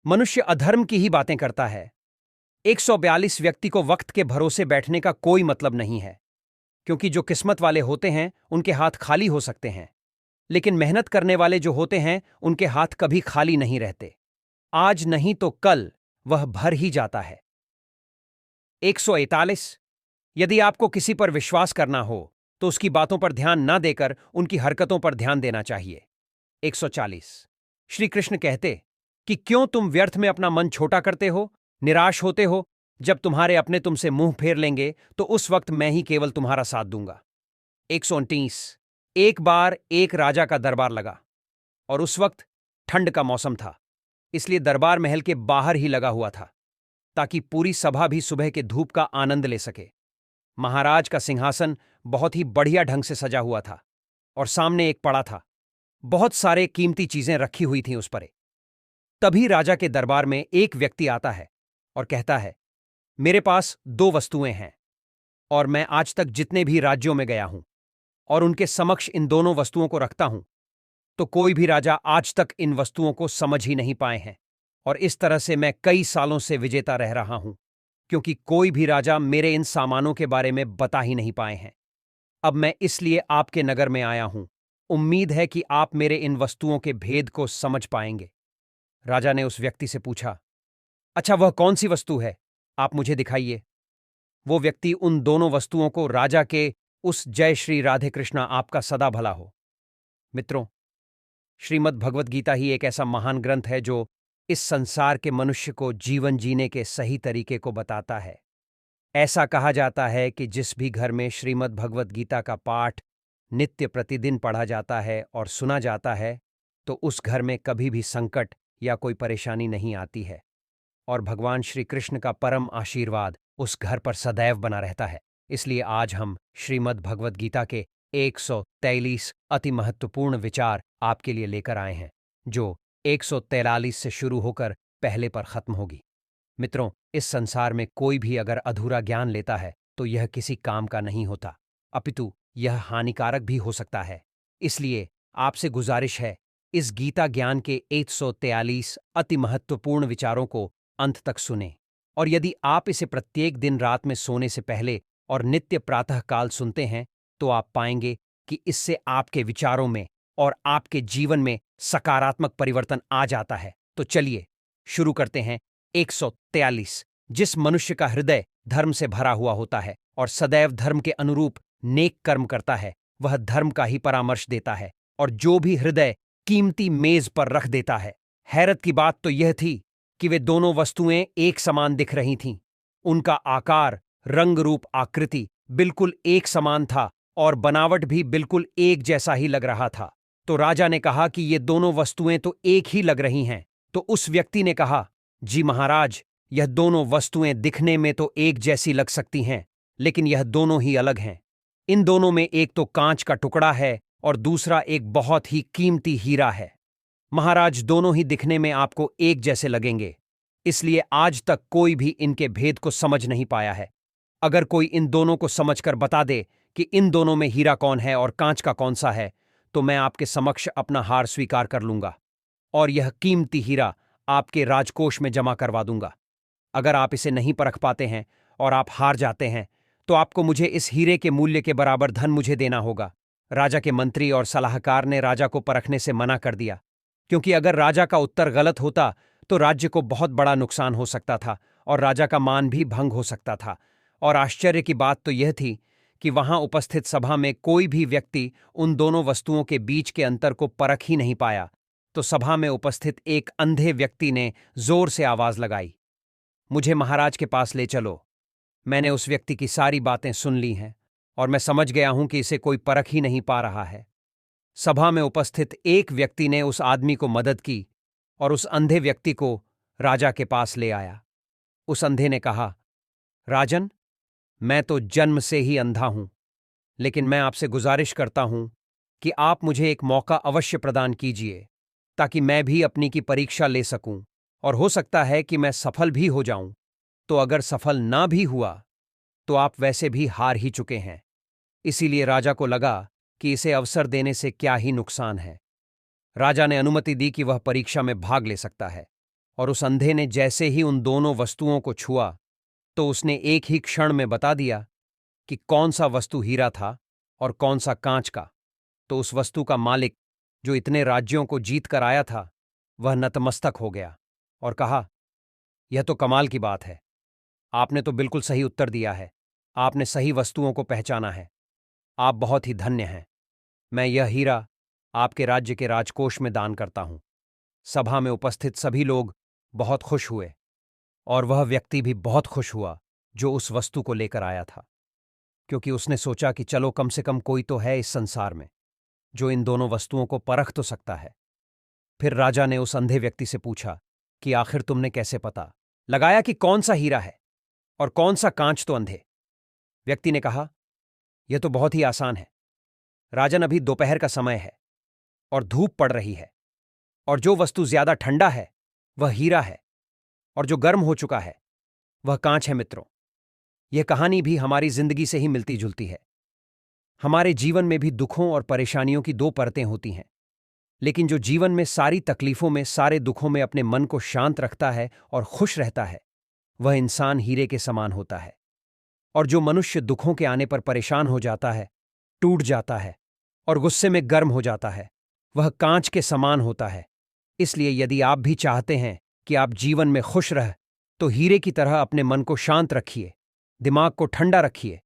मनुष्य अधर्म की ही बातें करता है। 142 व्यक्ति को वक्त के भरोसे बैठने का कोई मतलब नहीं है, क्योंकि जो किस्मत वाले होते हैं उनके हाथ खाली हो सकते हैं, लेकिन मेहनत करने वाले जो होते हैं उनके हाथ कभी खाली नहीं रहते। आज नहीं तो कल वह भर ही जाता है। 141। यदि आपको किसी पर विश्वास करना हो तो उसकी बातों पर ध्यान न देकर उनकी हरकतों पर ध्यान देना चाहिए। 140। श्री कृष्ण कहते कि क्यों तुम व्यर्थ में अपना मन छोटा करते हो, निराश होते हो। जब तुम्हारे अपने तुमसे मुंह फेर लेंगे तो उस वक्त मैं ही केवल तुम्हारा साथ दूंगा। 129। एक बार एक राजा का दरबार लगा और उस वक्त ठंड का मौसम था, इसलिए दरबार महल के बाहर ही लगा हुआ था ताकि पूरी सभा भी सुबह के धूप का आनंद ले सके। महाराज का सिंहासन बहुत ही बढ़िया ढंग से सजा हुआ था और सामने एक पड़ा था। बहुत सारे कीमती चीजें रखी हुई थीं उस पर। तभी राजा के दरबार में एक व्यक्ति आता है और कहता है, मेरे पास दो वस्तुएं हैं और मैं आज तक जितने भी राज्यों में गया हूं और उनके समक्ष इन दोनों वस्तुओं को रखता हूं, तो कोई भी राजा आज तक इन वस्तुओं को समझ ही नहीं पाए हैं और इस तरह से मैं कई सालों से विजेता रह रहा हूं, क्योंकि कोई भी राजा मेरे इन सामानों के बारे में बता ही नहीं पाए हैं। अब मैं इसलिए आपके नगर में आया हूं। उम्मीद है कि आप मेरे इन वस्तुओं के भेद को समझ पाएंगे। राजा ने उस व्यक्ति से पूछा, अच्छा वह कौन सी वस्तु है, आप मुझे दिखाइए। वो व्यक्ति उन दोनों वस्तुओं को राजा के उस जय श्री राधे कृष्णा आपका सदा भला हो। मित्रों, श्रीमद् भगवत गीता ही एक ऐसा महान ग्रंथ है जो इस संसार के मनुष्य को जीवन जीने के सही तरीके को बताता है। ऐसा कहा जाता है कि जिस भी घर में श्रीमद् भगवत गीता का पाठ नित्य प्रतिदिन पढ़ा जाता है और सुना जाता है, तो उस घर में कभी भी संकट या कोई परेशानी नहीं आती है और भगवान श्री कृष्ण का परम आशीर्वाद उस घर पर सदैव बना रहता है। इसलिए आज हम श्रीमद् भगवत गीता के 143 अति महत्वपूर्ण विचार आपके लिए लेकर आए हैं, जो 143 से शुरू होकर पहले पर खत्म होगी। मित्रों, इस संसार में कोई भी अगर अधूरा ज्ञान लेता है तो यह किसी काम का नहीं होता, अपितु यह हानिकारक भी हो सकता है। इसलिए आपसे गुजारिश है, इस गीता ज्ञान के 143 अति महत्वपूर्ण विचारों को अंत तक सुने, और यदि आप इसे प्रत्येक दिन रात में सोने से पहले और नित्य प्रातःकाल सुनते हैं तो आप पाएंगे कि इससे आपके विचारों में और आपके जीवन में सकारात्मक परिवर्तन आ जाता है। तो चलिए शुरू करते हैं। 143। जिस मनुष्य का हृदय धर्म से भरा हुआ होता है और सदैव धर्म के अनुरूप नेक कर्म करता है, वह धर्म का ही परामर्श देता है, और जो भी हृदय कीमती मेज पर रख देता है। हैरत की बात तो यह थी कि वे दोनों वस्तुएं एक समान दिख रही थीं। उनका आकार, रंग, रूप, आकृति बिल्कुल एक समान था और बनावट भी बिल्कुल एक जैसा ही लग रहा था। तो राजा ने कहा कि ये दोनों वस्तुएं तो एक ही लग रही हैं। तो उस व्यक्ति ने कहा, जी महाराज, यह दोनों वस्तुएं दिखने में तो एक जैसी लग सकती हैं, लेकिन यह दोनों ही अलग हैं। इन दोनों में एक तो कांच का टुकड़ा है और दूसरा एक बहुत ही कीमती हीरा है। महाराज, दोनों ही दिखने में आपको एक जैसे लगेंगे, इसलिए आज तक कोई भी इनके भेद को समझ नहीं पाया है। अगर कोई इन दोनों को समझकर बता दे कि इन दोनों में हीरा कौन है और कांच का कौन सा है, तो मैं आपके समक्ष अपना हार स्वीकार कर लूंगा और यह कीमती हीरा आपके राजकोष में जमा करवा दूंगा। अगर आप इसे नहीं परख पाते हैं और आप हार जाते हैं, तो आपको मुझे इस हीरे के मूल्य के बराबर धन मुझे देना होगा। राजा के मंत्री और सलाहकार ने राजा को परखने से मना कर दिया, क्योंकि अगर राजा का उत्तर गलत होता तो राज्य को बहुत बड़ा नुकसान हो सकता था और राजा का मान भी भंग हो सकता था। और आश्चर्य की बात तो यह थी कि वहां उपस्थित सभा में कोई भी व्यक्ति उन दोनों वस्तुओं के बीच के अंतर को परख ही नहीं पाया। तो सभा में उपस्थित एक अंधे व्यक्ति ने जोर से आवाज लगाई, मुझे महाराज के पास ले चलो। मैंने उस व्यक्ति की सारी बातें सुन ली हैं और मैं समझ गया हूं कि इसे कोई परख ही नहीं पा रहा है। सभा में उपस्थित एक व्यक्ति ने उस आदमी को मदद की और उस अंधे व्यक्ति को राजा के पास ले आया। उस अंधे ने कहा, राजन, मैं तो जन्म से ही अंधा हूं, लेकिन मैं आपसे गुजारिश करता हूं कि आप मुझे एक मौका अवश्य प्रदान कीजिए, ताकि मैं भी अपनी की परीक्षा ले सकूं, और हो सकता है कि मैं सफल भी हो जाऊं। तो अगर सफल ना भी हुआ तो आप वैसे भी हार ही चुके हैं। इसीलिए राजा को लगा कि इसे अवसर देने से क्या ही नुकसान है। राजा ने अनुमति दी कि वह परीक्षा में भाग ले सकता है और उस अंधे ने जैसे ही उन दोनों वस्तुओं को छुआ तो उसने एक ही क्षण में बता दिया कि कौन सा वस्तु हीरा था और कौन सा कांच का। तो उस वस्तु का मालिक, जो इतने राज्यों को जीत कर आया था, वह नतमस्तक हो गया और कहा, यह तो कमाल की बात है। आपने तो बिल्कुल सही उत्तर दिया है। आपने सही वस्तुओं को पहचाना है। आप बहुत ही धन्य हैं। मैं यह हीरा आपके राज्य के राजकोष में दान करता हूं। सभा में उपस्थित सभी लोग बहुत खुश हुए और वह व्यक्ति भी बहुत खुश हुआ जो उस वस्तु को लेकर आया था, क्योंकि उसने सोचा कि चलो कम से कम कोई तो है इस संसार में जो इन दोनों वस्तुओं को परख तो सकता है। फिर राजा ने उस अंधे व्यक्ति से पूछा कि आखिर तुमने कैसे पता लगाया कि कौन सा हीरा है और कौन सा कांच। तो अंधे व्यक्ति ने कहा, यह तो बहुत ही आसान है राजन। अभी दोपहर का समय है और धूप पड़ रही है, और जो वस्तु ज्यादा ठंडा है वह हीरा है, और जो गर्म हो चुका है वह कांच है। मित्रों, यह कहानी भी हमारी जिंदगी से ही मिलती जुलती है। हमारे जीवन में भी दुखों और परेशानियों की दो परतें होती हैं, लेकिन जो जीवन में सारी तकलीफों में, सारे दुखों में अपने मन को शांत रखता है और खुश रहता है, वह इंसान हीरे के समान होता है। और जो मनुष्य दुखों के आने पर परेशान हो जाता है, टूट जाता है और गुस्से में गर्म हो जाता है, वह कांच के समान होता है। इसलिए यदि आप भी चाहते हैं कि आप जीवन में खुश रह, तो हीरे की तरह अपने मन को शांत रखिए, दिमाग को ठंडा रखिए,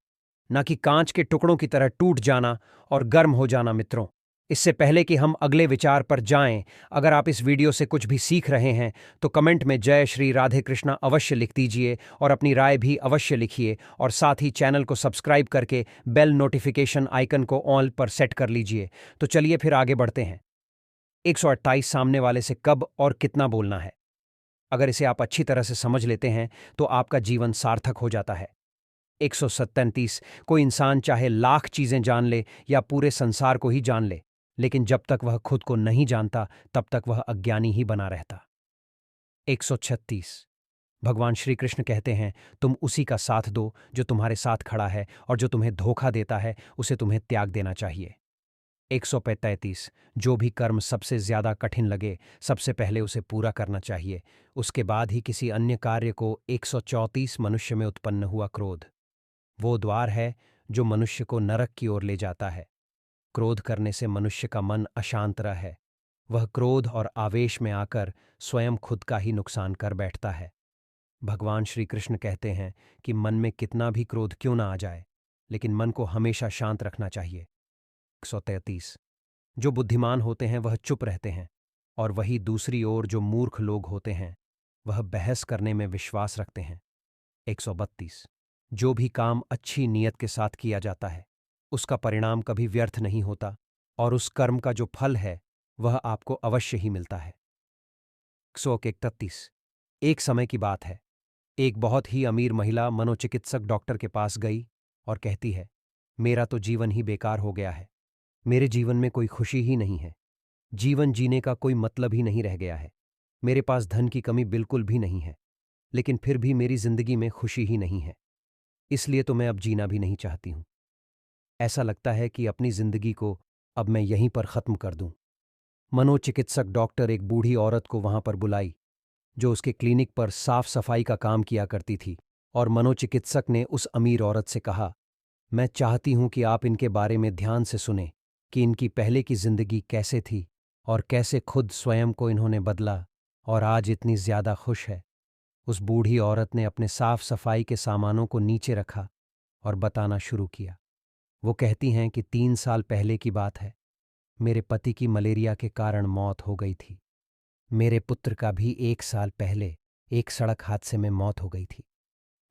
न कि कांच के टुकड़ों की तरह टूट जाना और गर्म हो जाना। मित्रों, इससे पहले कि हम अगले विचार पर जाएं, अगर आप इस वीडियो से कुछ भी सीख रहे हैं तो कमेंट में जय श्री राधे कृष्णा अवश्य लिख दीजिए और अपनी राय भी अवश्य लिखिए, और साथ ही चैनल को सब्सक्राइब करके बेल नोटिफिकेशन आइकन को ऑल पर सेट कर लीजिए। तो चलिए फिर आगे बढ़ते हैं। 128 सामने वाले से कब और कितना बोलना है। अगर इसे आप अच्छी तरह से समझ लेते हैं तो आपका जीवन सार्थक हो जाता है। 137 कोई इंसान चाहे लाख चीजें जान ले या पूरे संसार को ही जान ले, लेकिन जब तक वह खुद को नहीं जानता तब तक वह अज्ञानी ही बना रहता। 136 भगवान श्री कृष्ण कहते हैं, तुम उसी का साथ दो जो तुम्हारे साथ खड़ा है, और जो तुम्हें धोखा देता है उसे तुम्हें त्याग देना चाहिए। 135 जो भी कर्म सबसे ज्यादा कठिन लगे, सबसे पहले उसे पूरा करना चाहिए, उसके बाद ही किसी अन्य कार्य को। 134 मनुष्य में उत्पन्न हुआ क्रोध वो द्वार है जो मनुष्य को नरक की ओर ले जाता है। क्रोध करने से मनुष्य का मन अशांत है। वह क्रोध और आवेश में आकर स्वयं खुद का ही नुकसान कर बैठता है। भगवान श्री कृष्ण कहते हैं कि मन में कितना भी क्रोध क्यों ना आ जाए, लेकिन मन को हमेशा शांत रखना चाहिए। 133 जो बुद्धिमान होते हैं वह चुप रहते हैं, और वही दूसरी ओर जो मूर्ख लोग होते हैं वह बहस करने में विश्वास रखते हैं। 132 जो भी काम अच्छी नीयत के साथ किया जाता है उसका परिणाम कभी व्यर्थ नहीं होता, और उस कर्म का जो फल है वह आपको अवश्य ही मिलता है। 131 एक समय की बात है, एक बहुत ही अमीर महिला मनोचिकित्सक डॉक्टर के पास गई और कहती है, मेरा तो जीवन ही बेकार हो गया है। मेरे जीवन में कोई खुशी ही नहीं है। जीवन जीने का कोई मतलब ही नहीं रह गया है। मेरे पास धन की कमी बिल्कुल भी नहीं है, लेकिन फिर भी मेरी जिंदगी में खुशी ही नहीं है। इसलिए तो मैं अब जीना भी नहीं चाहती हूं। ऐसा लगता है कि अपनी जिंदगी को अब मैं यहीं पर खत्म कर दूं। मनोचिकित्सक डॉक्टर एक बूढ़ी औरत को वहां पर बुलाई जो उसके क्लिनिक पर साफ सफाई का काम किया करती थी, और मनोचिकित्सक ने उस अमीर औरत से कहा, मैं चाहती हूं कि आप इनके बारे में ध्यान से सुने कि इनकी पहले की जिंदगी कैसे थी और कैसे खुद स्वयं को इन्होंने बदला और आज इतनी ज्यादा खुश है। उस बूढ़ी औरत ने अपने साफ सफाई के सामानों को नीचे रखा और बताना शुरू किया। वो कहती हैं कि 3 साल पहले की बात है। मेरे पति की मलेरिया के कारण मौत हो गई थी। मेरे पुत्र का भी 1 साल पहले एक सड़क हादसे में मौत हो गई थी।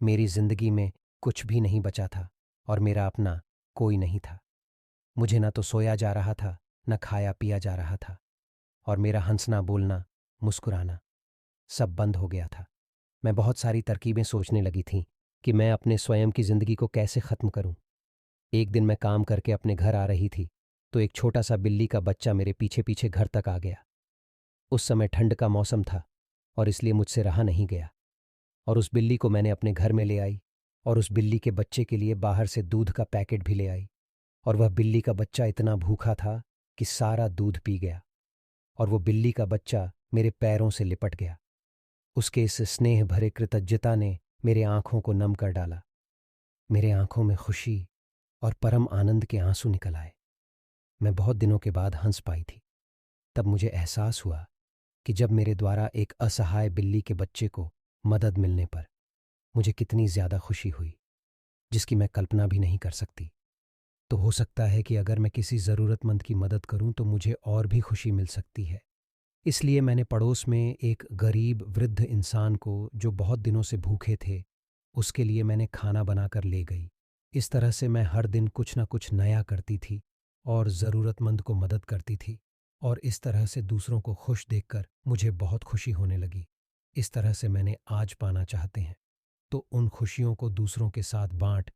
मेरी जिंदगी में कुछ भी नहीं बचा था और मेरा अपना कोई नहीं था। मुझे न तो सोया जा रहा था, न खाया पिया जा रहा था, और मेरा हंसना बोलना मुस्कुराना सब बंद हो गया था। मैं बहुत सारी तरकीबें सोचने लगी थी कि मैं अपने स्वयं की जिंदगी को कैसे खत्म करूं। एक दिन मैं काम करके अपने घर आ रही थी तो एक छोटा सा बिल्ली का बच्चा मेरे पीछे पीछे घर तक आ गया। उस समय ठंड का मौसम था और इसलिए मुझसे रहा नहीं गया, और उस बिल्ली को मैंने अपने घर में ले आई और उस बिल्ली के बच्चे के लिए बाहर से दूध का पैकेट भी ले आई। और वह बिल्ली का बच्चा इतना भूखा था कि सारा दूध पी गया, और वो बिल्ली का बच्चा मेरे पैरों से लिपट गया। उसके इस स्नेह भरे कृतज्ञता ने मेरे आंखों को नम कर डाला। मेरे आंखों में खुशी और परम आनंद के आंसू निकल आए। मैं बहुत दिनों के बाद हंस पाई थी। तब मुझे एहसास हुआ कि जब मेरे द्वारा एक असहाय बिल्ली के बच्चे को मदद मिलने पर मुझे कितनी ज्यादा खुशी हुई, जिसकी मैं कल्पना भी नहीं कर सकती। तो हो सकता है कि अगर मैं किसी ज़रूरतमंद की मदद करूं तो मुझे और भी खुशी मिल सकती है। इसलिए मैंने पड़ोस में एक गरीब वृद्ध इंसान को, जो बहुत दिनों से भूखे थे, उसके लिए मैंने खाना बनाकर ले गई। इस तरह से मैं हर दिन कुछ न कुछ नया करती थी और ज़रूरतमंद को मदद करती थी, और इस तरह से दूसरों को खुश देखकर मुझे बहुत खुशी होने लगी। इस तरह से मैंने आज पाना चाहते हैं तो उन खुशियों को दूसरों के साथ बांट।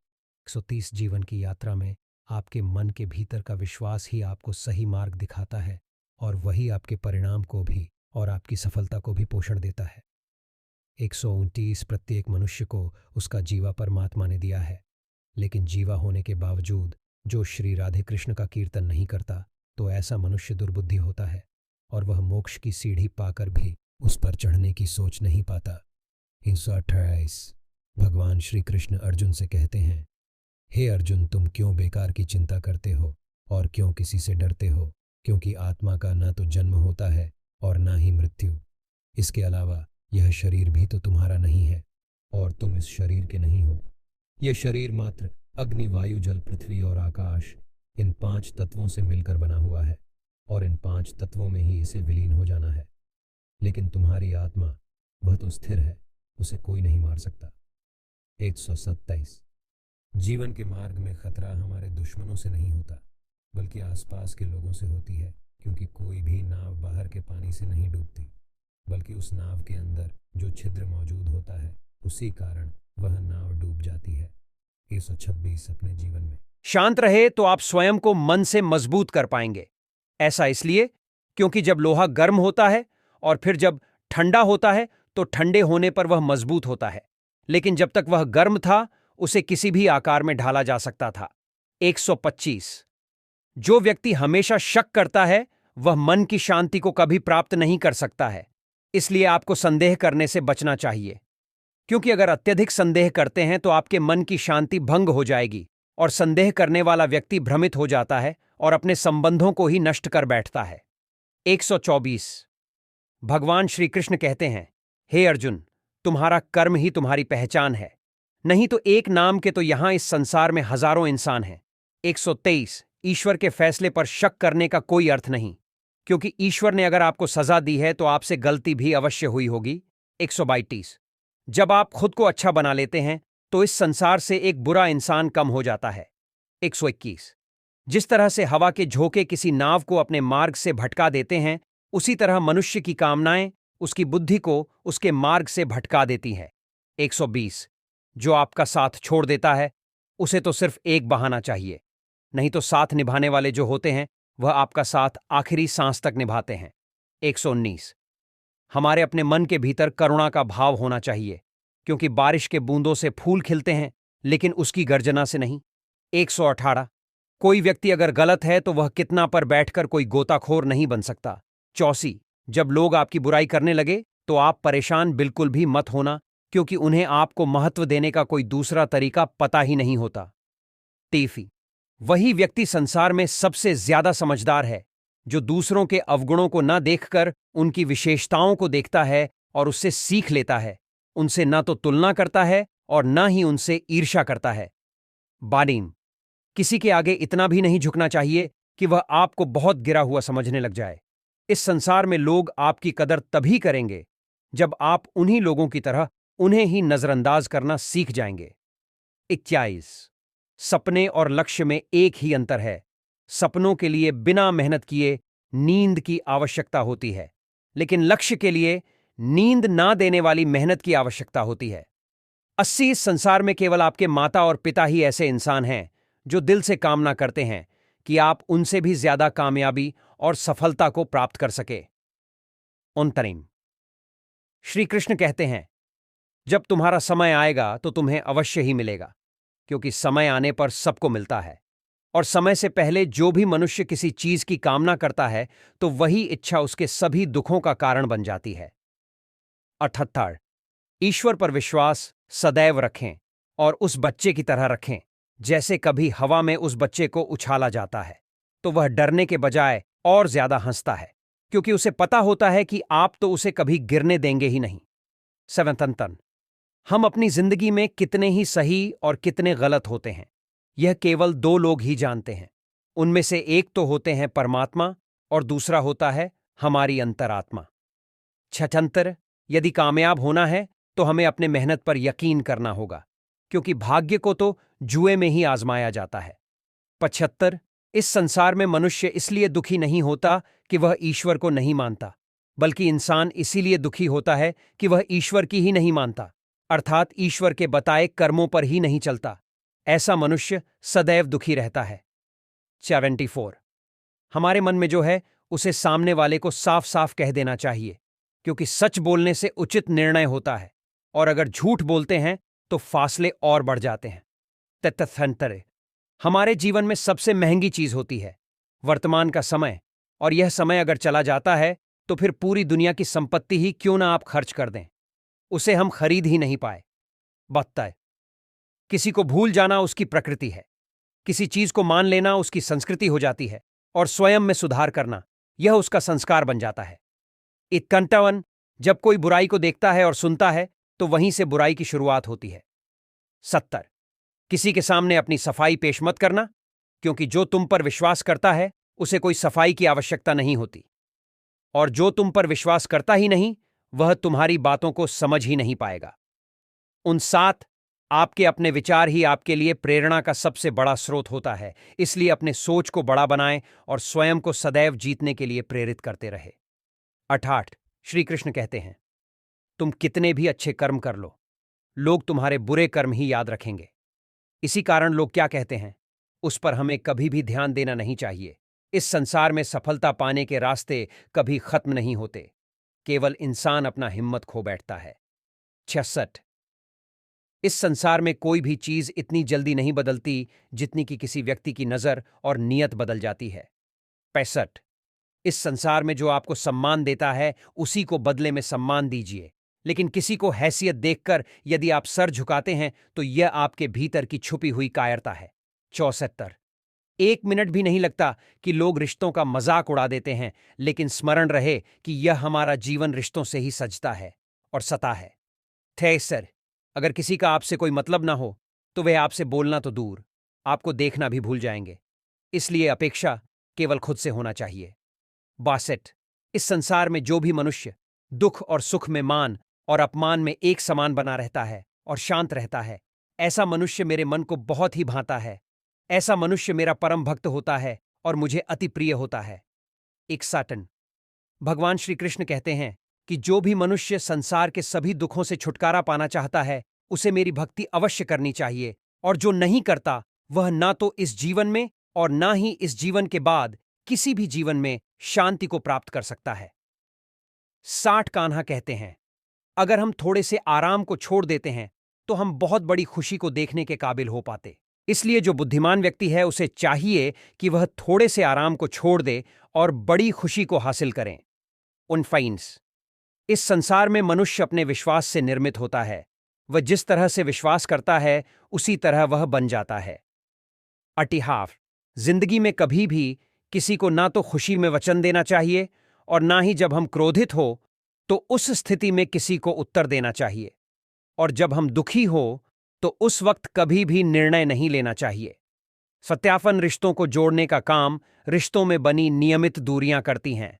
130 जीवन की यात्रा में आपके मन के भीतर का विश्वास ही आपको सही मार्ग दिखाता है, और वही आपके परिणाम को भी और आपकी सफलता को भी पोषण देता है। 129 प्रत्येक मनुष्य को उसका जीवा परमात्मा ने दिया है, लेकिन जीवा होने के बावजूद जो श्री राधे कृष्ण का कीर्तन नहीं करता, तो ऐसा मनुष्य दुर्बुद्धि होता है और वह मोक्ष की सीढ़ी पाकर भी उस पर चढ़ने की सोच नहीं पाता। 128 भगवान श्री कृष्ण अर्जुन से कहते हैं, हे अर्जुन, तुम क्यों बेकार की चिंता करते हो और क्यों किसी से डरते हो? क्योंकि आत्मा का ना तो जन्म होता है और ना ही मृत्यु। इसके अलावा यह शरीर भी तो तुम्हारा नहीं है और तुम इस शरीर के नहीं हो। यह शरीर मात्र अग्नि, वायु, जल, पृथ्वी और आकाश, इन 5 तत्वों से मिलकर बना हुआ है और इन 5 तत्वों में ही इसे विलीन हो जाना है। लेकिन तुम्हारी आत्मा, वह तो स्थिर है, उसे कोई नहीं मार सकता। 127 जीवन के मार्ग में खतरा हमारे दुश्मनों से नहीं होता, बल्कि आसपास के लोगों से होती है, क्योंकि कोई भी नाव बाहर के पानी से नहीं डूबती, बल्कि उस नाव के अंदर जो छिद्र मौजूद होता है, उसी कारण वह नाव डूब जाती है। 126 अपने जीवन में शांत रहे तो आप स्वयं को मन से मजबूत कर पाएंगे। ऐसा इसलिए क्योंकि जब लोहा गर्म होता है और फिर जब ठंडा होता है तो ठंडे होने पर वह मजबूत होता है, लेकिन जब तक वह गर्म था उसे किसी भी आकार में ढाला जा सकता था। 125 जो व्यक्ति हमेशा शक करता है वह मन की शांति को कभी प्राप्त नहीं कर सकता है। इसलिए आपको संदेह करने से बचना चाहिए, क्योंकि अगर अत्यधिक संदेह करते हैं तो आपके मन की शांति भंग हो जाएगी और संदेह करने वाला व्यक्ति भ्रमित हो जाता है और अपने संबंधों को ही नष्ट कर बैठता है। 124 भगवान श्री कृष्ण कहते हैं, हे अर्जुन, तुम्हारा कर्म ही तुम्हारी पहचान है, नहीं तो एक नाम के तो यहां इस संसार में हजारों इंसान हैं। 123 ईश्वर के फैसले पर शक करने का कोई अर्थ नहीं, क्योंकि ईश्वर ने अगर आपको सजा दी है तो आपसे गलती भी अवश्य हुई होगी। 122 जब आप खुद को अच्छा बना लेते हैं तो इस संसार से एक बुरा इंसान कम हो जाता है। 121 जिस तरह से हवा के झोंके किसी नाव को अपने मार्ग से भटका देते हैं, उसी तरह मनुष्य की कामनाएं उसकी बुद्धि को उसके मार्ग से भटका देती हैं। 120 जो आपका साथ छोड़ देता है उसे तो सिर्फ एक बहाना चाहिए, नहीं तो साथ निभाने वाले जो होते हैं वह आपका साथ आखिरी सांस तक निभाते हैं। 119 हमारे अपने मन के भीतर करुणा का भाव होना चाहिए, क्योंकि बारिश के बूंदों से फूल खिलते हैं लेकिन उसकी गर्जना से नहीं। 118 कोई व्यक्ति अगर गलत है तो वह कितना पर बैठकर कोई गोताखोर नहीं बन सकता। 84 जब लोग आपकी बुराई करने लगे तो आप परेशान बिल्कुल भी मत होना, क्योंकि उन्हें आपको महत्व देने का कोई दूसरा तरीका पता ही नहीं होता। 23 वही व्यक्ति संसार में सबसे ज्यादा समझदार है जो दूसरों के अवगुणों को न देखकर उनकी विशेषताओं को देखता है और उससे सीख लेता है, उनसे न तो तुलना करता है और न ही उनसे ईर्ष्या करता है। 22 किसी के आगे इतना भी नहीं झुकना चाहिए कि वह आपको बहुत गिरा हुआ समझने लग जाए। इस संसार में लोग आपकी कदर तभी करेंगे जब आप उन्हीं लोगों की तरह उन्हें ही नजरअंदाज करना सीख जाएंगे। 21 सपने और लक्ष्य में एक ही अंतर है। सपनों के लिए बिना मेहनत किए नींद की आवश्यकता होती है, लेकिन लक्ष्य के लिए नींद ना देने वाली मेहनत की आवश्यकता होती है। 80 इस संसार में केवल आपके माता और पिता ही ऐसे इंसान हैं जो दिल से कामना करते हैं कि आप उनसे भी ज्यादा कामयाबी और सफलता को प्राप्त कर सके। 29 श्री कृष्ण कहते हैं, जब तुम्हारा समय आएगा तो तुम्हें अवश्य ही मिलेगा, क्योंकि समय आने पर सबको मिलता है, और समय से पहले जो भी मनुष्य किसी चीज की कामना करता है तो वही इच्छा उसके सभी दुखों का कारण बन जाती है। 78। ईश्वर पर विश्वास सदैव रखें और उस बच्चे की तरह रखें जैसे कभी हवा में उस बच्चे को उछाला जाता है तो वह डरने के बजाय और ज्यादा हंसता है, क्योंकि उसे पता होता है कि आप तो उसे कभी गिरने देंगे ही नहीं। 77। हम अपनी जिंदगी में कितने ही सही और कितने गलत होते हैं, यह केवल दो लोग ही जानते हैं। उनमें से एक तो होते हैं परमात्मा और दूसरा होता है हमारी अंतरात्मा। 76। यदि कामयाब होना है तो हमें अपने मेहनत पर यकीन करना होगा, क्योंकि भाग्य को तो जुए में ही आजमाया जाता है। 75। इस संसार में मनुष्य इसलिए दुखी नहीं होता कि वह ईश्वर को नहीं मानता, बल्कि इंसान इसीलिए दुखी होता है कि वह ईश्वर की ही नहीं मानता, अर्थात ईश्वर के बताए कर्मों पर ही नहीं चलता। ऐसा मनुष्य सदैव दुखी रहता है। 74। हमारे मन में जो है उसे सामने वाले को साफ साफ कह देना चाहिए, क्योंकि सच बोलने से उचित निर्णय होता है, और अगर झूठ बोलते हैं तो फासले और बढ़ जाते हैं। 73। हमारे जीवन में सबसे महंगी चीज होती है वर्तमान का समय, और यह समय अगर चला जाता है तो फिर पूरी दुनिया की संपत्ति ही क्यों ना आप खर्च कर दें, उसे हम खरीद ही नहीं पाए। 72। किसी को भूल जाना उसकी प्रकृति है, किसी चीज को मान लेना उसकी संस्कृति हो जाती है, और स्वयं में सुधार करना यह उसका संस्कार बन जाता है। 51। जब कोई बुराई को देखता है और सुनता है तो वहीं से बुराई की शुरुआत होती है। 70। किसी के सामने अपनी सफाई पेश मत करना, क्योंकि जो तुम पर विश्वास करता है उसे कोई सफाई की आवश्यकता नहीं होती, और जो तुम पर विश्वास करता ही नहीं वह तुम्हारी बातों को समझ ही नहीं पाएगा। 59। आपके अपने विचार ही आपके लिए प्रेरणा का सबसे बड़ा स्रोत होता है, इसलिए अपने सोच को बड़ा बनाएं और स्वयं को सदैव जीतने के लिए प्रेरित करते रहे। 68। श्री कृष्ण कहते हैं, तुम कितने भी अच्छे कर्म कर लो, लोग तुम्हारे बुरे कर्म ही याद रखेंगे। इसी कारण लोग क्या कहते हैं उस पर हमें कभी भी ध्यान देना नहीं चाहिए। इस संसार में सफलता पाने के रास्ते कभी खत्म नहीं होते, केवल इंसान अपना हिम्मत खो बैठता है। 66। इस संसार में कोई भी चीज इतनी जल्दी नहीं बदलती जितनी कि किसी व्यक्ति की नजर और नीयत बदल जाती है। 65। इस संसार में जो आपको सम्मान देता है उसी को बदले में सम्मान दीजिए, लेकिन किसी को हैसियत देखकर यदि आप सर झुकाते हैं तो यह आपके भीतर की छुपी हुई कायरता है। 74। एक मिनट भी नहीं लगता कि लोग रिश्तों का मजाक उड़ा देते हैं, लेकिन स्मरण रहे कि यह हमारा जीवन रिश्तों से ही सजता है और सता है। 73। अगर किसी का आपसे कोई मतलब ना हो तो वे आपसे बोलना तो दूर, आपको देखना भी भूल जाएंगे, इसलिए अपेक्षा केवल खुद से होना चाहिए। 62। इस संसार में जो भी मनुष्य दुख और सुख में, मान और अपमान में एक समान बना रहता है और शांत रहता है, ऐसा मनुष्य मेरे मन को बहुत ही भाता है। ऐसा मनुष्य मेरा परम भक्त होता है और मुझे अति प्रिय होता है। 61। भगवान श्री कृष्ण कहते हैं कि जो भी मनुष्य संसार के सभी दुखों से छुटकारा पाना चाहता है उसे मेरी भक्ति अवश्य करनी चाहिए, और जो नहीं करता वह ना तो इस जीवन में और ना ही इस जीवन के बाद किसी भी जीवन में शांति को प्राप्त कर सकता है। 60 कान्हा कहते हैं, अगर हम थोड़े से आराम को छोड़ देते हैं तो हम बहुत बड़ी खुशी को देखने के काबिल हो पाते। इसलिए जो बुद्धिमान व्यक्ति है उसे चाहिए कि वह थोड़े से आराम को छोड़ दे और बड़ी खुशी को हासिल करें। 59। इस संसार में मनुष्य अपने विश्वास से निर्मित होता है, वह जिस तरह से विश्वास करता है उसी तरह वह बन जाता है। 68। जिंदगी में कभी भी किसी को ना तो खुशी में वचन देना चाहिए और ना ही जब हम क्रोधित हो तो उस स्थिति में किसी को उत्तर देना चाहिए, और जब हम दुखी हो तो उस वक्त कभी भी निर्णय नहीं लेना चाहिए। सत्यापन रिश्तों को जोड़ने का काम रिश्तों में बनी नियमित दूरियां करती हैं,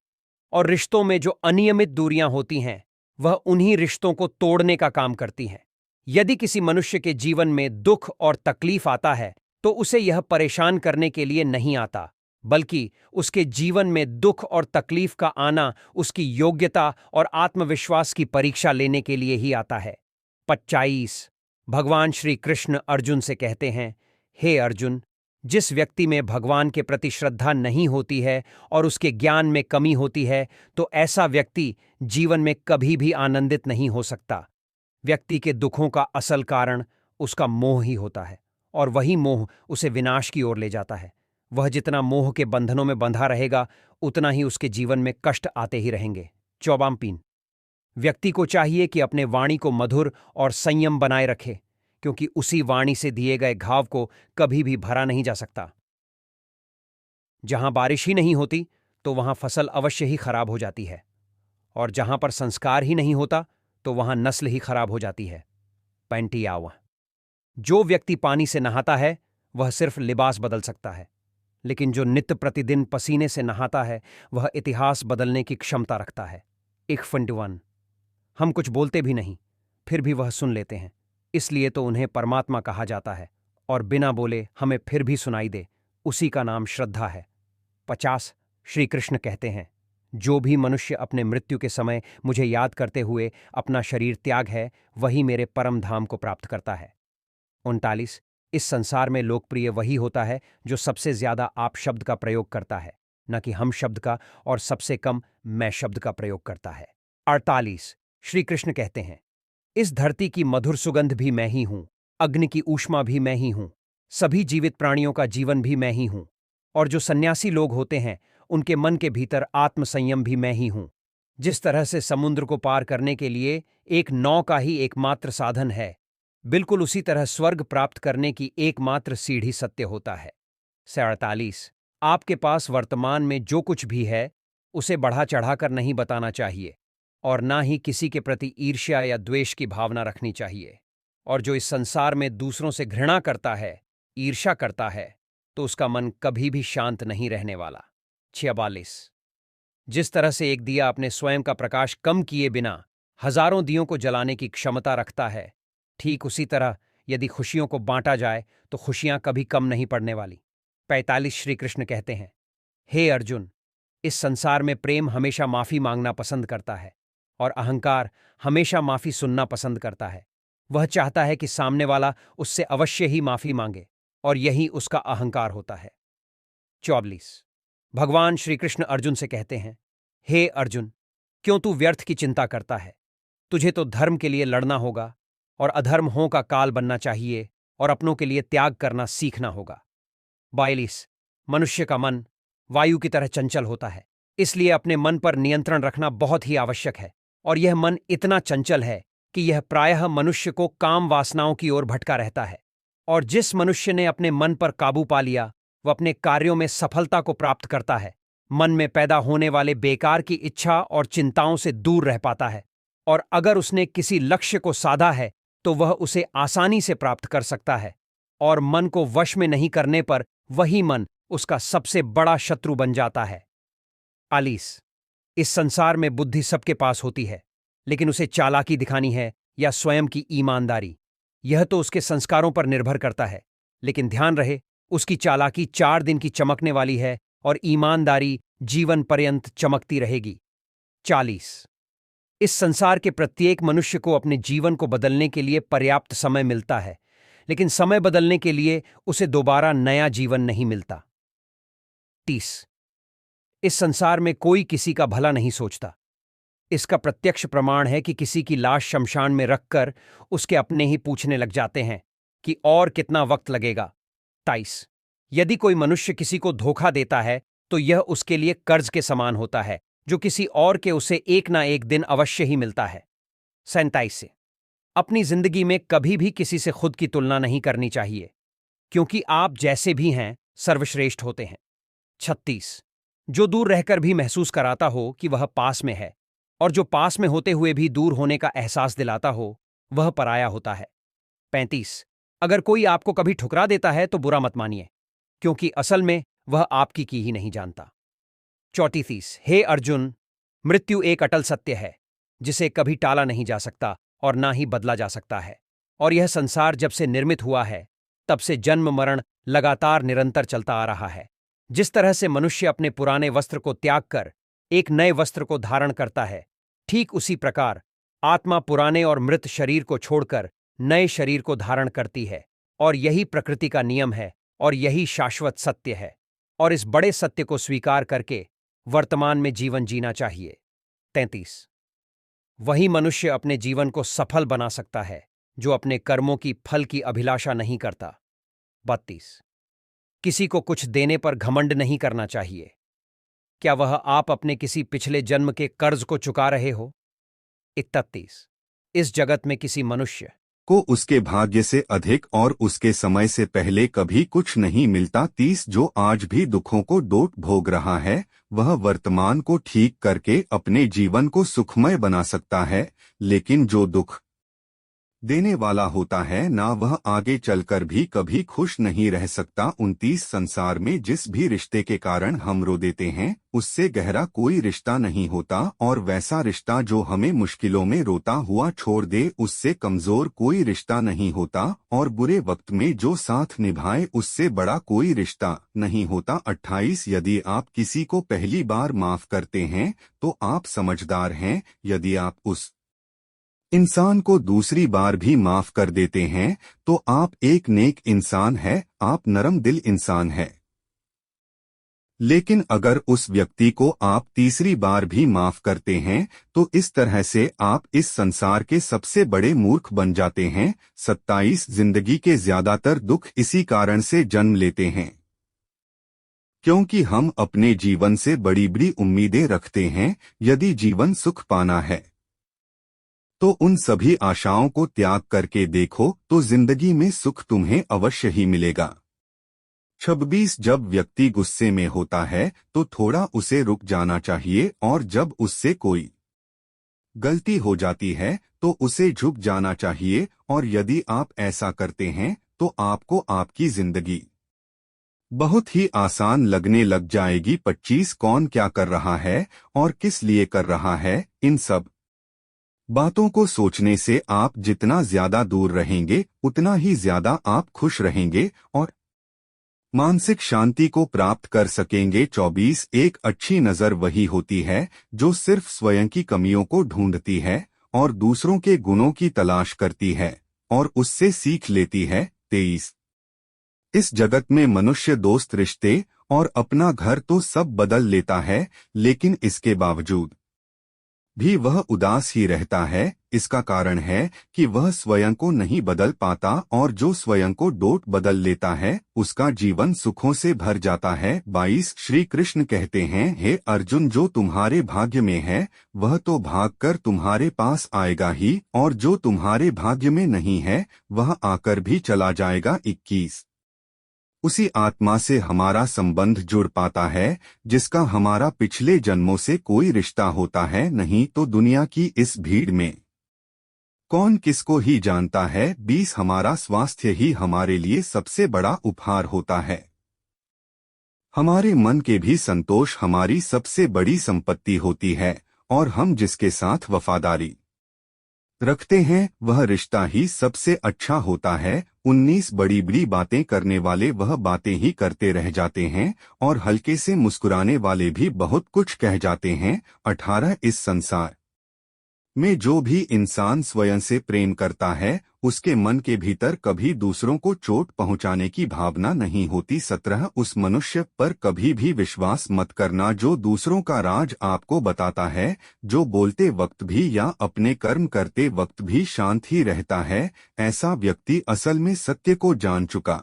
और रिश्तों में जो अनियमित दूरियां होती हैं वह उन्हीं रिश्तों को तोड़ने का काम करती हैं। यदि किसी मनुष्य के जीवन में दुख और तकलीफ आता है तो उसे यह परेशान करने के लिए नहीं आता, बल्कि उसके जीवन में दुख और तकलीफ का आना उसकी योग्यता और आत्मविश्वास की परीक्षा लेने के लिए ही आता है। 25। भगवान श्री कृष्ण अर्जुन से कहते हैं, हे अर्जुन, जिस व्यक्ति में भगवान के प्रति श्रद्धा नहीं होती है और उसके ज्ञान में कमी होती है तो ऐसा व्यक्ति जीवन में कभी भी आनंदित नहीं हो सकता। व्यक्ति के दुखों का असल कारण उसका मोह ही होता है, और वही मोह उसे विनाश की ओर ले जाता है। वह जितना मोह के बंधनों में बंधा रहेगा उतना ही उसके जीवन में कष्ट आते ही रहेंगे। 54। व्यक्ति को चाहिए कि अपने वाणी को मधुर और संयम बनाए रखे, क्योंकि उसी वाणी से दिए गए घाव को कभी भी भरा नहीं जा सकता। जहां बारिश ही नहीं होती तो वहां फसल अवश्य ही खराब हो जाती है, और जहां पर संस्कार ही नहीं होता तो वहां नस्ल ही खराब हो जाती है। पैंटियाव। जो व्यक्ति पानी से नहाता है वह सिर्फ लिबास बदल सकता है, लेकिन जो नित्य प्रतिदिन पसीने से नहाता है वह इतिहास बदलने की क्षमता रखता है। इक्फंडवन। हम कुछ बोलते भी नहीं, फिर भी वह सुन लेते हैं, इसलिए तो उन्हें परमात्मा कहा जाता है, और बिना बोले हमें फिर भी सुनाई दे, उसी का नाम श्रद्धा है। 50। श्री कृष्ण कहते हैं, जो भी मनुष्य अपने मृत्यु के समय मुझे याद करते हुए अपना शरीर त्याग है, वही मेरे परम धाम को प्राप्त करता है। 39। इस संसार में लोकप्रिय वही होता है जो सबसे ज्यादा आप शब्द का प्रयोग करता है, न कि हम शब्द का, और सबसे कम मैं शब्द का प्रयोग करता है। 48। श्री कृष्ण कहते हैं, इस धरती की मधुर सुगंध भी मैं ही हूं, अग्नि की ऊष्मा भी मैं ही हूं, सभी जीवित प्राणियों का जीवन भी मैं ही हूं, और जो सन्यासी लोग होते हैं उनके मन के भीतर आत्मसंयम भी मैं ही हूं। जिस तरह से समुद्र को पार करने के लिए एक नौ का ही एकमात्र साधन है, बिल्कुल उसी तरह स्वर्ग प्राप्त करने की एकमात्र सीढ़ी सत्य होता है। 47। आपके पास वर्तमान में जो कुछ भी है उसे बढ़ा चढ़ाकर नहीं बताना चाहिए, और ना ही किसी के प्रति ईर्ष्या या द्वेष की भावना रखनी चाहिए। और जो इस संसार में दूसरों से घृणा करता है, ईर्ष्या करता है, तो उसका मन कभी भी शांत नहीं रहने वाला। 46। जिस तरह से एक दिया अपने स्वयं का प्रकाश कम किए बिना हजारों दियों को जलाने की क्षमता रखता है, ठीक उसी तरह यदि खुशियों को बांटा जाए तो खुशियां कभी कम नहीं पड़ने वाली। 45। श्री कृष्ण कहते हैं, हे अर्जुन, इस संसार में प्रेम हमेशा माफी मांगना पसंद करता है, और अहंकार हमेशा माफी सुनना पसंद करता है। वह चाहता है कि सामने वाला उससे अवश्य ही माफी मांगे, और यही उसका अहंकार होता है। 44। भगवान श्री कृष्ण अर्जुन से कहते हैं, हे अर्जुन, क्यों तू व्यर्थ की चिंता करता है? तुझे तो धर्म के लिए लड़ना होगा, और अधर्मों का काल बनना चाहिए, और अपनों के लिए त्याग करना सीखना होगा। 42। मनुष्य का मन वायु की तरह चंचल होता है, इसलिए अपने मन पर नियंत्रण रखना बहुत ही आवश्यक है, और यह मन इतना चंचल है कि यह प्रायः मनुष्य को काम वासनाओं की ओर भटका रहता है। और जिस मनुष्य ने अपने मन पर काबू पा लिया, वह अपने कार्यों में सफलता को प्राप्त करता है, मन में पैदा होने वाले बेकार की इच्छा और चिंताओं से दूर रह पाता है, और अगर उसने किसी लक्ष्य को साधा है तो वह उसे आसानी से प्राप्त कर सकता है, और मन को वश में नहीं करने पर वही मन उसका सबसे बड़ा शत्रु बन जाता है। 40। इस संसार में बुद्धि सबके पास होती है, लेकिन उसे चालाकी दिखानी है या स्वयं की ईमानदारी, यह तो उसके संस्कारों पर निर्भर करता है। लेकिन ध्यान रहे, उसकी चालाकी 4 दिन की चमकने वाली है, और ईमानदारी जीवन पर्यंत चमकती रहेगी। 40। इस संसार के प्रत्येक मनुष्य को अपने जीवन को बदलने के लिए पर्याप्त समय मिलता है, लेकिन समय बदलने के लिए उसे दोबारा नया जीवन नहीं मिलता। 30। इस संसार में कोई किसी का भला नहीं सोचता। इसका प्रत्यक्ष प्रमाण है कि किसी की लाश शमशान में रखकर उसके अपने ही पूछने लग जाते हैं कि और कितना वक्त लगेगा। 23। यदि कोई मनुष्य किसी को धोखा देता है तो यह उसके लिए कर्ज के समान होता है, जो किसी और के उसे एक ना एक दिन अवश्य ही मिलता है। 27। अपनी जिंदगी में कभी भी किसी से खुद की तुलना नहीं करनी चाहिए, क्योंकि आप जैसे भी हैं सर्वश्रेष्ठ होते हैं। 36। जो दूर रहकर भी महसूस कराता हो कि वह पास में है, और जो पास में होते हुए भी दूर होने का एहसास दिलाता हो, वह पराया होता है। 35। अगर कोई आपको कभी ठुकरा देता है तो बुरा मत मानिए, क्योंकि असल में वह आपकी की ही नहीं जानता। 34। हे अर्जुन, मृत्यु एक अटल सत्य है, जिसे कभी टाला नहीं जा सकता और ना ही बदला जा सकता है, और यह संसार जब से निर्मित हुआ है तब से जन्म मरण लगातार निरंतर चलता आ रहा है। जिस तरह से मनुष्य अपने पुराने वस्त्र को त्याग कर एक नए वस्त्र को धारण करता है, ठीक उसी प्रकार आत्मा पुराने और मृत शरीर को छोड़कर नए शरीर को धारण करती है, और यही प्रकृति का नियम है, और यही शाश्वत सत्य है, और इस बड़े सत्य को स्वीकार करके वर्तमान में जीवन जीना चाहिए। 33। वही मनुष्य अपने जीवन को सफल बना सकता है जो अपने कर्मों की फल की अभिलाषा नहीं करता। 32। किसी को कुछ देने पर घमंड नहीं करना चाहिए। क्या वह आप अपने किसी पिछले जन्म के कर्ज को चुका रहे हो? 31। इस जगत में किसी मनुष्य को उसके भाग्य से अधिक और उसके समय से पहले कभी कुछ नहीं मिलता। 30 जो आज भी दुखों को डोट भोग रहा है, वह वर्तमान को ठीक करके अपने जीवन को सुखमय बना सकता है, लेकिन जो दुख देने वाला होता है ना, वह आगे चलकर भी कभी खुश नहीं रह सकता। 29 संसार में जिस भी रिश्ते के कारण हम रो देते हैं, उससे गहरा कोई रिश्ता नहीं होता, और वैसा रिश्ता जो हमें मुश्किलों में रोता हुआ छोड़ दे, उससे कमजोर कोई रिश्ता नहीं होता, और बुरे वक्त में जो साथ निभाए उससे बड़ा कोई रिश्ता नहीं होता। 28 यदि आप किसी को पहली बार माफ करते हैं तो आप समझदार हैं, यदि आप उस इंसान को दूसरी बार भी माफ कर देते हैं तो आप एक नेक इंसान है, आप नरम दिल इंसान है। लेकिन अगर उस व्यक्ति को आप तीसरी बार भी माफ करते हैं तो इस तरह से आप इस संसार के सबसे बड़े मूर्ख बन जाते हैं। 27 जिंदगी के ज्यादातर दुख इसी कारण से जन्म लेते हैं क्योंकि हम अपने जीवन से बड़ी बड़ी उम्मीदें रखते हैं। यदि जीवन सुख पाना है तो उन सभी आशाओं को त्याग करके देखो तो जिंदगी में सुख तुम्हें अवश्य ही मिलेगा। 26 जब व्यक्ति गुस्से में होता है तो थोड़ा उसे रुक जाना चाहिए, और जब उससे कोई गलती हो जाती है तो उसे झुक जाना चाहिए, और यदि आप ऐसा करते हैं तो आपको आपकी जिंदगी बहुत ही आसान लगने लग जाएगी। 25 कौन क्या कर रहा है और किस लिए कर रहा है, इन सब बातों को सोचने से आप जितना ज्यादा दूर रहेंगे उतना ही ज्यादा आप खुश रहेंगे और मानसिक शांति को प्राप्त कर सकेंगे। 24 एक अच्छी नजर वही होती है जो सिर्फ स्वयं की कमियों को ढूंढती है और दूसरों के गुणों की तलाश करती है और उससे सीख लेती है। 23 इस जगत में मनुष्य दोस्त, रिश्ते और अपना घर तो सब बदल लेता है, लेकिन इसके बावजूद भी वह उदास ही रहता है। इसका कारण है कि वह स्वयं को नहीं बदल पाता, और जो स्वयं को डोट बदल लेता है उसका जीवन सुखों से भर जाता है। 22 श्री कृष्ण कहते हैं, हे अर्जुन, जो तुम्हारे भाग्य में है वह तो भागकर तुम्हारे पास आएगा ही, और जो तुम्हारे भाग्य में नहीं है वह आकर भी चला जाएगा। 21 उसी आत्मा से हमारा संबंध जुड़ पाता है जिसका हमारा पिछले जन्मों से कोई रिश्ता होता है, नहीं तो दुनिया की इस भीड़ में कौन किसको ही जानता है। 20 हमारा स्वास्थ्य ही हमारे लिए सबसे बड़ा उपहार होता है। हमारे मन के भी संतोष हमारी सबसे बड़ी संपत्ति होती है, और हम जिसके साथ वफादारी रखते हैं वह रिश्ता ही सबसे अच्छा होता है। 19 बड़ी बड़ी बातें करने वाले वह बातें ही करते रह जाते हैं, और हल्के से मुस्कुराने वाले भी बहुत कुछ कह जाते हैं। 18 इस संसार में जो भी इंसान स्वयं से प्रेम करता है उसके मन के भीतर कभी दूसरों को चोट पहुंचाने की भावना नहीं होती। 17 उस मनुष्य पर कभी भी विश्वास मत करना जो दूसरों का राज आपको बताता है, जो बोलते वक्त भी या अपने कर्म करते वक्त भी शांत ही रहता है। ऐसा व्यक्ति असल में सत्य को जान चुका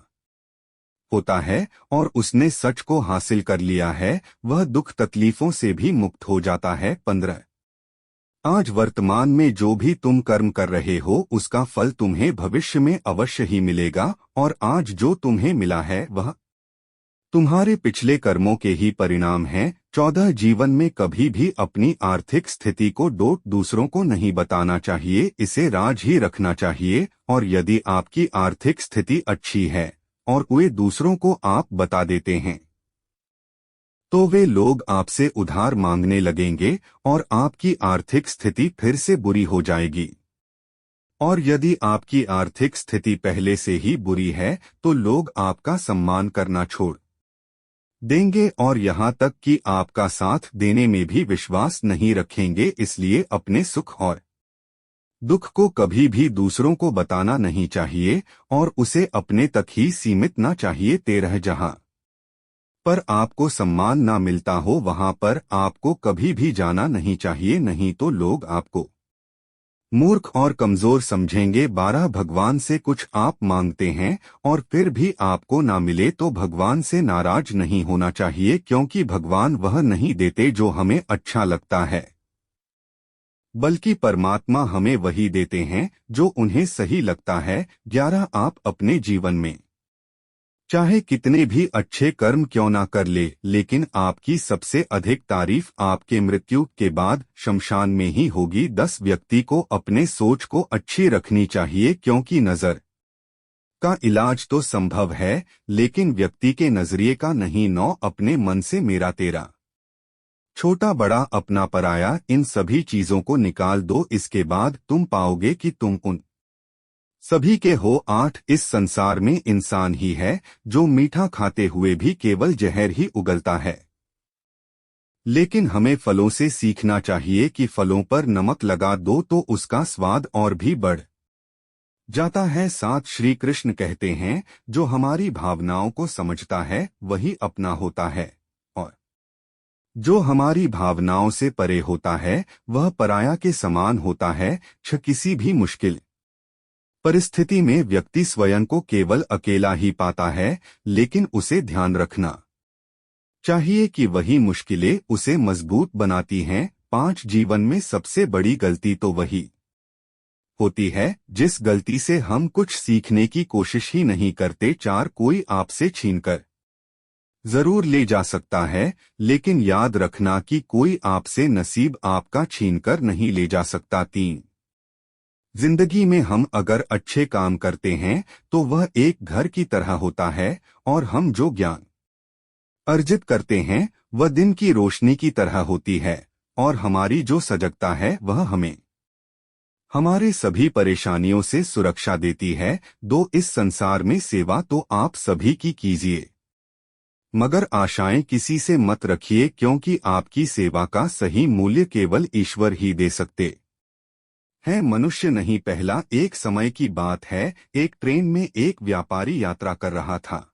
होता है और उसने सच को हासिल कर लिया है, वह दुख तकलीफों से भी मुक्त हो जाता है। 15 आज वर्तमान में जो भी तुम कर्म कर रहे हो उसका फल तुम्हें भविष्य में अवश्य ही मिलेगा, और आज जो तुम्हें मिला है वह तुम्हारे पिछले कर्मों के ही परिणाम हैं। 14 जीवन में कभी भी अपनी आर्थिक स्थिति को डोट दूसरों को नहीं बताना चाहिए, इसे राज ही रखना चाहिए, और यदि आपकी आर्थिक स्थिति अच्छी है और वे दूसरों को आप बता देते हैं तो वे लोग आपसे उधार मांगने लगेंगे और आपकी आर्थिक स्थिति फिर से बुरी हो जाएगी। और यदि आपकी आर्थिक स्थिति पहले से ही बुरी है तो लोग आपका सम्मान करना छोड़ देंगे और यहाँ तक कि आपका साथ देने में भी विश्वास नहीं रखेंगे। इसलिए अपने सुख और दुख को कभी भी दूसरों को बताना नहीं चाहिए और उसे अपने तक ही सीमित ना चाहिए। 13 जहाँ पर आपको सम्मान ना मिलता हो वहां पर आपको कभी भी जाना नहीं चाहिए, नहीं तो लोग आपको मूर्ख और कमजोर समझेंगे। 12 भगवान से कुछ आप मांगते हैं और फिर भी आपको ना मिले तो भगवान से नाराज नहीं होना चाहिए, क्योंकि भगवान वह नहीं देते जो हमें अच्छा लगता है। बल्कि परमात्मा हमें वही देते हैं जो उन्हें सही लगता है। 11 आप अपने जीवन में चाहे कितने भी अच्छे कर्म क्यों ना कर ले, लेकिन आपकी सबसे अधिक तारीफ आपके मृत्यु के बाद शमशान में ही होगी। 10 व्यक्ति को अपने सोच को अच्छी रखनी चाहिए, क्योंकि नजर का इलाज तो संभव है, लेकिन व्यक्ति के नजरिए का नहीं। 9 अपने मन से मेरा तेरा, छोटा बड़ा अपना पराया, इन सभी चीजों को निकाल दो, इसके बाद तुम पाओगे कि तुम उन सभी के हो। 8 इस संसार में इंसान ही है जो मीठा खाते हुए भी केवल जहर ही उगलता है, लेकिन हमें फलों से सीखना चाहिए कि फलों पर नमक लगा दो तो उसका स्वाद और भी बढ़ जाता है। 7 श्री कृष्ण कहते हैं जो हमारी भावनाओं को समझता है वही अपना होता है, और जो हमारी भावनाओं से परे होता है वह पराया के समान होता है। किसी भी मुश्किल परिस्थिति में व्यक्ति स्वयं को केवल अकेला ही पाता है, लेकिन उसे ध्यान रखना चाहिए कि वही मुश्किलें उसे मजबूत बनाती हैं। 5 जीवन में सबसे बड़ी गलती तो वही होती है जिस गलती से हम कुछ सीखने की कोशिश ही नहीं करते। 4 कोई आपसे छीनकर जरूर ले जा सकता है, लेकिन याद रखना कि कोई आपसे नसीब आपका छीनकर नहीं ले जा सकता। 3 जिंदगी में हम अगर अच्छे काम करते हैं तो वह एक घर की तरह होता है, और हम जो ज्ञान अर्जित करते हैं वह दिन की रोशनी की तरह होती है, और हमारी जो सजगता है वह हमें हमारे सभी परेशानियों से सुरक्षा देती है। 2 इस संसार में सेवा तो आप सभी की कीजिए, मगर आशाएं किसी से मत रखिए, क्योंकि आपकी सेवा का सही मूल्य केवल ईश्वर ही दे सकते है, मनुष्य नहीं। पहला एक समय की बात है, एक ट्रेन में एक व्यापारी यात्रा कर रहा था।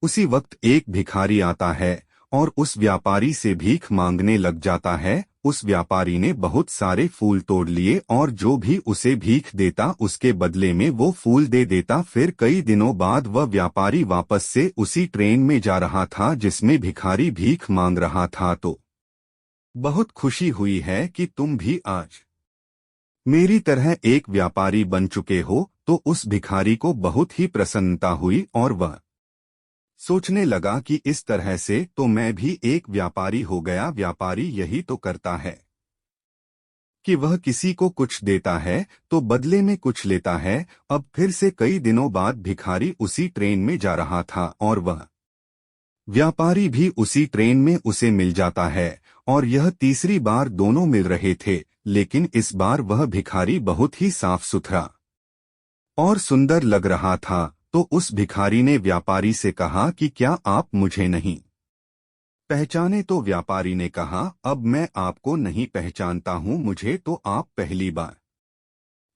उसी वक्त एक भिखारी आता है और उस व्यापारी से भीख मांगने लग जाता है। उस व्यापारी ने बहुत सारे फूल तोड़ लिए और जो भी उसे भीख देता उसके बदले में वो फूल दे देता। फिर कई दिनों बाद वह व्यापारी वापस से उसी ट्रेन में जा रहा था जिसमें भिखारी भीख मांग रहा था। तो बहुत खुशी हुई है कि तुम भी आज मेरी तरह एक व्यापारी बन चुके हो। तो उस भिखारी को बहुत ही प्रसन्नता हुई और वह सोचने लगा कि इस तरह से तो मैं भी एक व्यापारी हो गया। व्यापारी यही तो करता है कि वह किसी को कुछ देता है तो बदले में कुछ लेता है। अब फिर से कई दिनों बाद भिखारी उसी ट्रेन में जा रहा था और वह व्यापारी भी उसी ट्रेन में उसे मिल जाता है, और यह तीसरी बार दोनों मिल रहे थे, लेकिन इस बार वह भिखारी बहुत ही साफ सुथरा और सुंदर लग रहा था। तो उस भिखारी ने व्यापारी से कहा कि क्या आप मुझे नहीं पहचाने? तो व्यापारी ने कहा, अब मैं आपको नहीं पहचानता हूँ, मुझे तो आप पहली बार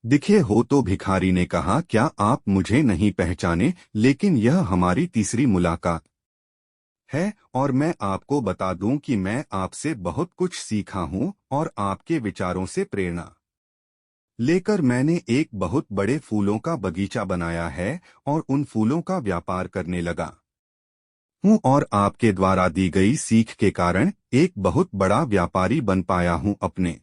दिखे हो। तो भिखारी ने कहा, क्या आप मुझे नहीं पहचाने? लेकिन यह हमारी तीसरी मुलाकात है, और मैं आपको बता दूं कि मैं आपसे बहुत कुछ सीखा हूं, और आपके विचारों से प्रेरणा लेकर मैंने एक बहुत बड़े फूलों का बगीचा बनाया है और उन फूलों का व्यापार करने लगा हूं, और आपके द्वारा दी गई सीख के कारण एक बहुत बड़ा व्यापारी बन पाया हूं। अपने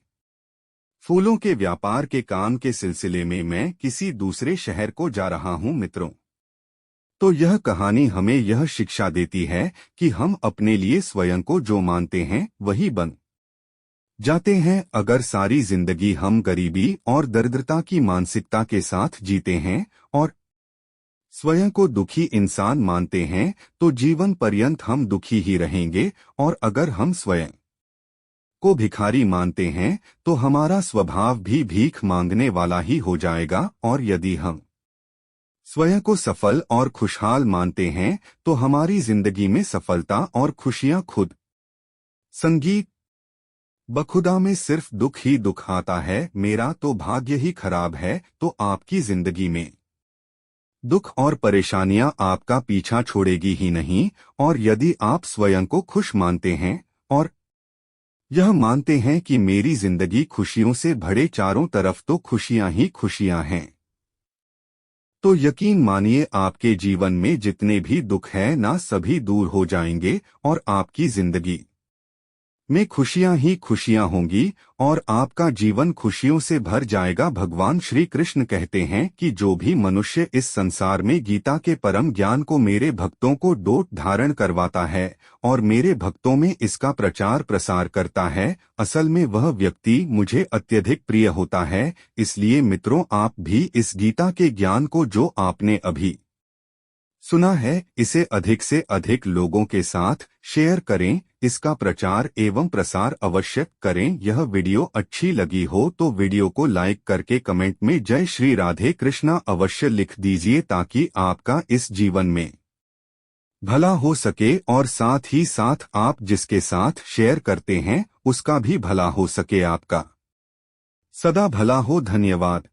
फूलों के व्यापार के काम के सिलसिले में मैं किसी दूसरे शहर को जा रहा हूं। मित्रों, तो यह कहानी हमें यह शिक्षा देती है कि हम अपने लिए स्वयं को जो मानते हैं वही बन जाते हैं। अगर सारी जिंदगी हम गरीबी और दरिद्रता की मानसिकता के साथ जीते हैं और स्वयं को दुखी इंसान मानते हैं तो जीवन पर्यंत हम दुखी ही रहेंगे, और अगर हम स्वयं को भिखारी मानते हैं तो हमारा स्वभाव भी भीख मांगने वाला ही हो जाएगा, और यदि हम स्वयं को सफल और खुशहाल मानते हैं तो हमारी जिंदगी में सफलता और खुशियां खुद संगीत बखुदा में सिर्फ दुख ही दुख आता है। मेरा तो भाग्य ही खराब है। तो आपकी जिंदगी में दुख और परेशानियां आपका पीछा छोड़ेगी ही नहीं, और यदि आप स्वयं को खुश मानते हैं और यह मानते हैं कि मेरी जिंदगी खुशियों से भरे, चारों तरफ तो खुशियां ही खुशियां हैं, तो यकीन मानिए आपके जीवन में जितने भी दुख हैं ना सभी दूर हो जाएंगे और आपकी जिंदगी में खुशियां ही खुशियां होंगी और आपका जीवन खुशियों से भर जाएगा। भगवान श्री कृष्ण कहते हैं कि जो भी मनुष्य इस संसार में गीता के परम ज्ञान को मेरे भक्तों को डोट धारण करवाता है और मेरे भक्तों में इसका प्रचार प्रसार करता है, असल में वह व्यक्ति मुझे अत्यधिक प्रिय होता है। इसलिए मित्रों, आप भी इस गीता के ज्ञान को जो आपने अभी सुना है, इसे अधिक से अधिक लोगों के साथ शेयर करें, इसका प्रचार एवं प्रसार अवश्य करें। यह वीडियो अच्छी लगी हो तो वीडियो को लाइक करके कमेंट में जय श्री राधे कृष्णा अवश्य लिख दीजिए, ताकि आपका इस जीवन में भला हो सके और साथ ही साथ आप जिसके साथ शेयर करते हैं उसका भी भला हो सके। आपका सदा भला हो। धन्यवाद।